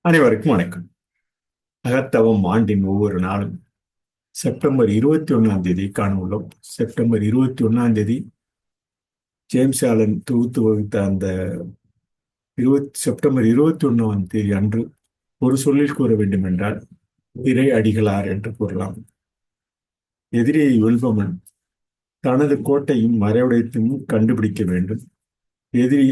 அனைவருக்கும் வணக்கம். அகத்தவம் ஆண்டின் ஒவ்வொரு நாளும் செப்டம்பர் 21 காண உள்ளோம். செப்டம்பர் 21 ஜேம்ஸ் ஆலன் தொகுத்து வகுத்த அந்த செப்டம்பர் 21 அன்று ஒரு சொல்லில் கூற வேண்டும் என்றால் இறை அடிகளார் என்று கூறலாம். எதிரியை வெல்பவன் தனது கோட்டையும் மறைவிடத்தையும் கண்டுபிடிக்க வேண்டும். எதிரி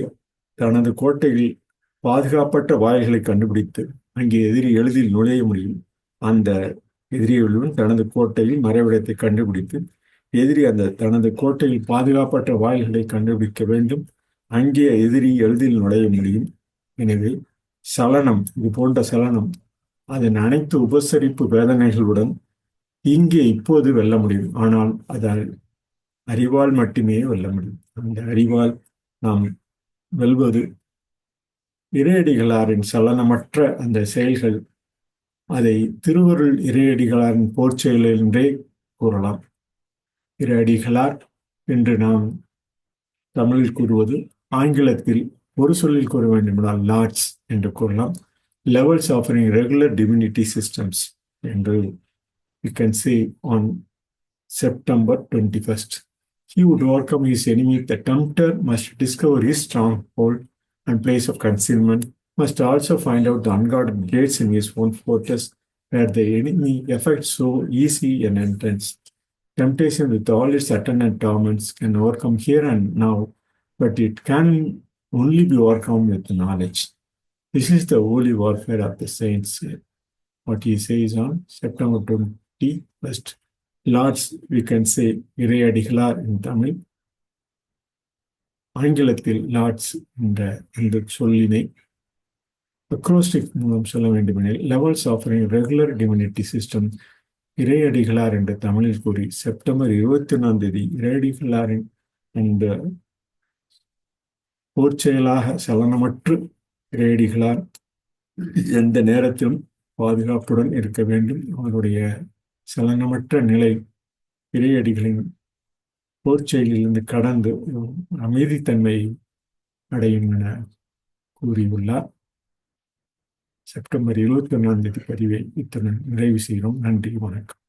தனது கோட்டையில் பாதுகாப்பற்ற வாயில்களை கண்டுபிடித்து அங்கே எதிரி எளிதில் நுழைய முடியும். அந்த எதிரியுடன் தனது கோட்டையில் மறைவிடத்தை கண்டுபிடித்து எதிரி அந்த தனது கோட்டையில் பாதுகாப்பற்ற வாயில்களை கண்டுபிடிக்க வேண்டும். அங்கே எதிரி எளிதில் நுழைய முடியும். எனவே சலனம், இது போன்ற சலனம் அதன் அனைத்து உபசரிப்பு வேதனைகளுடன் இங்கே இப்போது வெல்ல முடியும். ஆனால் அதால் அறிவால் மட்டுமே வெல்ல முடியும். அந்த அறிவால் நாம் வெல்வது இறையடிகளாரின் சலனமற்ற அந்த செயல்கள். அதை திருவருள் இறையடிகளாரின் போர்ச்செயல் என்றே கூறலாம். இறையடிகளார் என்று நாம் தமிழில் கூறுவது, ஆங்கிலத்தில் ஒரு சொல்லில் கூற வேண்டுமென்றால் லார்ட்ஸ் என்று கூறலாம். Levels offering regular divinity systems என்று we can say on September 21st. He would overcome his enemy. The tempter must discover his stronghold and place of concealment, must also find out the unguarded gates in his own fortress, where the enemy effects so easy an entrance. Temptation, with all its attendant torments, can overcome here and now, but it can only be overcome with knowledge. This is the holy warfare of the saints. What he says on September 21st. Lords, we can say இறையடிகளார் in Tamil. ஆங்கிலத்தில் Lords என்ற அந்த சொல்லினை acrostic மூலம் சொல்ல வேண்டுமெனில் levels offering regular divinity system இறையடிகளார் என்று தமிழில் கூறி செப்டம்பர் 21 இறையடிகளாரின் அந்த போர்ச்செயலாக சலனமற்று இறையடிகளார் எந்த நேரத்திலும் பாதுகாப்புடன் இருக்க வேண்டும். அவருடைய சலனமற்ற நிலை இறையடிகளின் போர்ச்செயலிலிருந்து கடந்து அமைதித்தன்மை அடையும் என கூறியுள்ளார். செப்டம்பர் 21 பதிவை இத்துடன் நிறைவு செய்கிறோம். நன்றி, வணக்கம்.